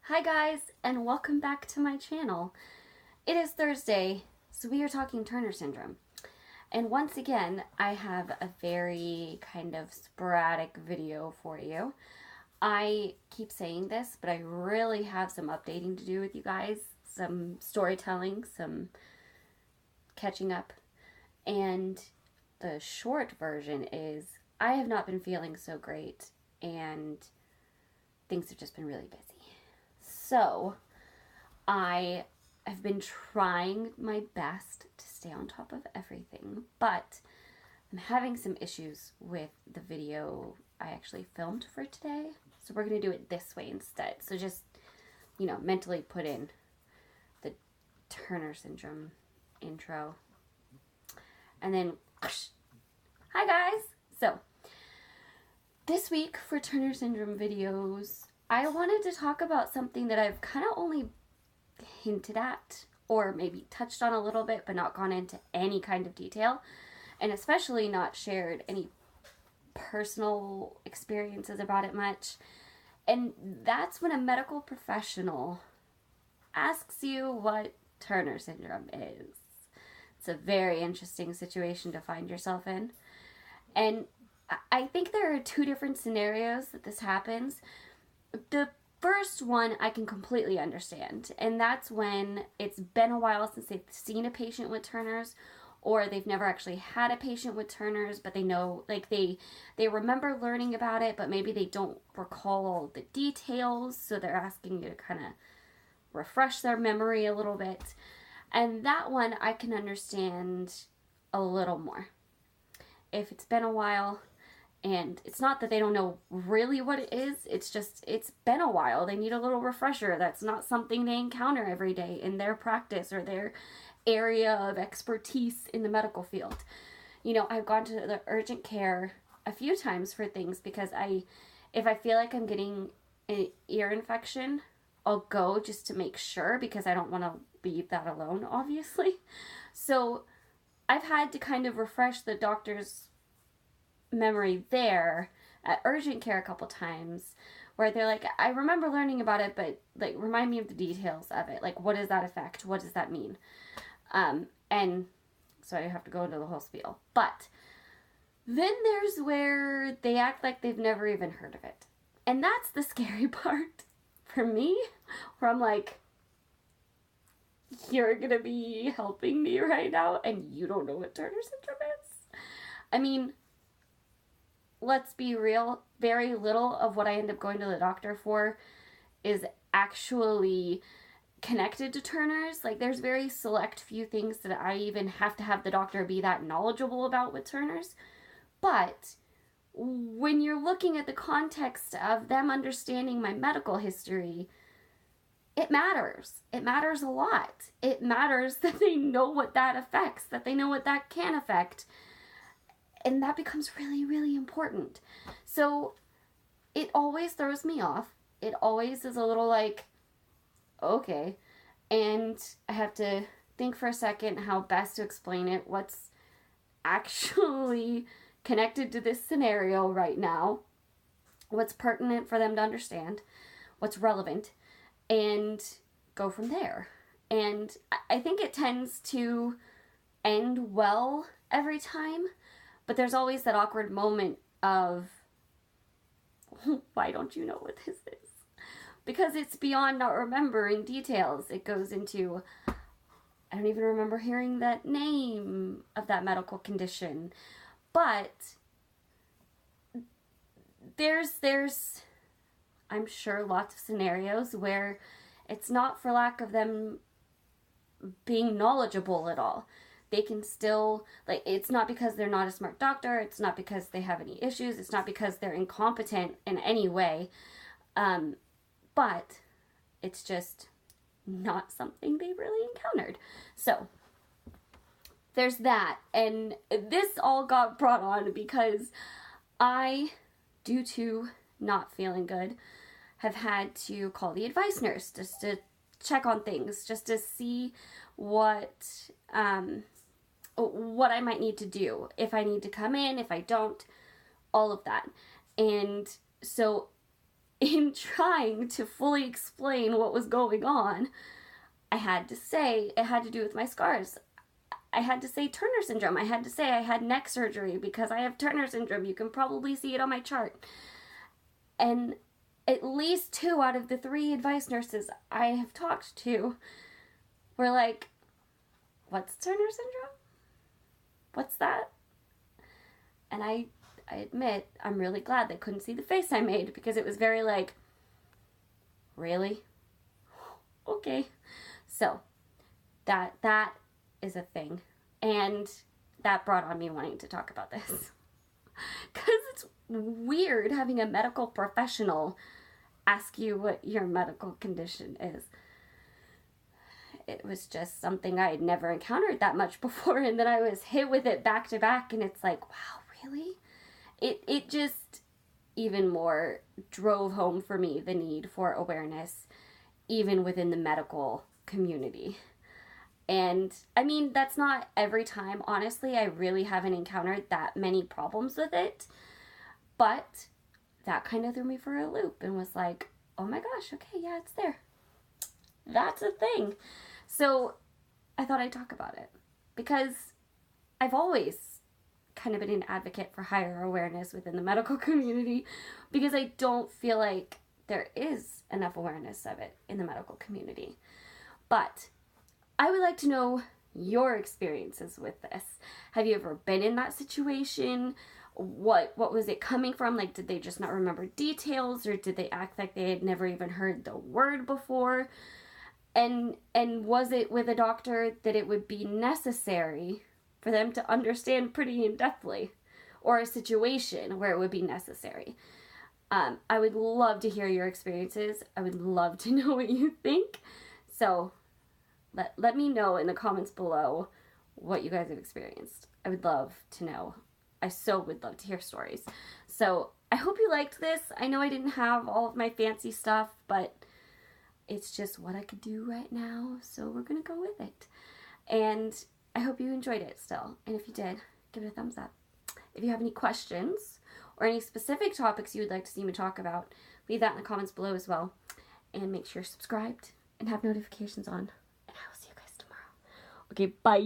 Hi guys, and welcome back to my channel. It is Thursday, so we are talking Turner syndrome. And once again, I have a very kind of sporadic video for you. I keep saying this, but I really have some updating to do with you guys, some storytelling, some catching up. And the short version is I have not been feeling so great, and things have just been really busy. So, I have been trying my best to stay on top of everything, but I'm having some issues with the video I actually filmed for today. So we're going to do it this way instead. So just, mentally put in the Turner syndrome intro. And then, hi guys! So, this week for Turner syndrome videos, I wanted to talk about something that I've kind of only hinted at or maybe touched on a little bit but not gone into any kind of detail, and especially not shared any personal experiences about it much. And that's when a medical professional asks you what Turner syndrome is. It's a very interesting situation to find yourself in. And I think there are two different scenarios that this happens. The first one I can completely understand, and that's when it's been a while since they've seen a patient with Turner's, or they've never actually had a patient with Turner's, but they know, they remember learning about it, but maybe they don't recall all the details, so they're asking you to kind of refresh their memory a little bit. And that one I can understand a little more. If it's been a while, and it's not that they don't know really what it is, it's just, it's been a while. They need a little refresher. That's not something they encounter every day in their practice or their area of expertise in the medical field. I've gone to the urgent care a few times for things because if I feel like I'm getting an ear infection, I'll go just to make sure because I don't want to leave that alone, obviously. So I've had to kind of refresh the doctor's memory there at urgent care a couple times where they're like, I remember learning about it, but remind me of the details of it. What does that affect? What does that mean? And so I have to go into the whole spiel. But then there's where they act like they've never even heard of it. And that's the scary part for me, where I'm like, you're gonna be helping me right now and you don't know what Turner syndrome is? I mean, let's be real, very little of what I end up going to the doctor for is actually connected to Turner's. There's very select few things that I even have to have the doctor be that knowledgeable about with Turner's. But when you're looking at the context of them understanding my medical history, it matters. It matters a lot. It matters that they know what that affects, that they know what that can affect. And that becomes really, really important. So it always throws me off. It always is a little like, okay. And I have to think for a second how best to explain it. What's actually connected to this scenario right now. What's pertinent for them to understand. What's relevant. And go from there. And I think it tends to end well every time. But there's always that awkward moment of, why don't you know what this is? Because it's beyond not remembering details. It goes into, I don't even remember hearing that name of that medical condition. But there's I'm sure lots of scenarios where it's not for lack of them being knowledgeable at all. They can still, it's not because they're not a smart doctor, it's not because they have any issues, it's not because they're incompetent in any way, but it's just not something they really encountered. So, there's that, and this all got brought on because I, due to not feeling good, have had to call the advice nurse just to check on things, just to see what I might need to do, if I need to come in, if I don't, all of that. And so in trying to fully explain what was going on, I had to say it had to do with my scars. I had to say Turner syndrome. I had to say I had neck surgery because I have Turner syndrome. You can probably see it on my chart. And at least 2 out of the 3 advice nurses I have talked to were like, what's Turner syndrome? What's that? And I admit, I'm really glad they couldn't see the face I made, because it was very like, really? Okay. So, that is a thing. And that brought on me wanting to talk about this. Because it's weird having a medical professional ask you what your medical condition is. It was just something I had never encountered that much before, and then I was hit with it back to back, and it's like, wow, really? It just even more drove home for me the need for awareness, even within the medical community. And I mean, that's not every time. Honestly, I really haven't encountered that many problems with it, but that kind of threw me for a loop and was like, oh my gosh, okay, yeah, it's there. That's a thing. So I thought I'd talk about it, because I've always kind of been an advocate for higher awareness within the medical community, because I don't feel like there is enough awareness of it in the medical community. But I would like to know your experiences with this. Have you ever been in that situation? What was it coming from? Like, did they just not remember details, or did they act like they had never even heard the word before? And was it with a doctor that it would be necessary for them to understand pretty in-depthly, or a situation where it would be necessary? I would love to hear your experiences. I would love to know what you think. So let me know in the comments below what you guys have experienced. I would love to know. I so would love to hear stories. So I hope you liked this. I know I didn't have all of my fancy stuff, but it's just what I could do right now, so we're gonna go with it. And I hope you enjoyed it still. And if you did, give it a thumbs up. If you have any questions or any specific topics you would like to see me talk about, leave that in the comments below as well. And make sure you're subscribed and have notifications on. And I will see you guys tomorrow. Okay, bye!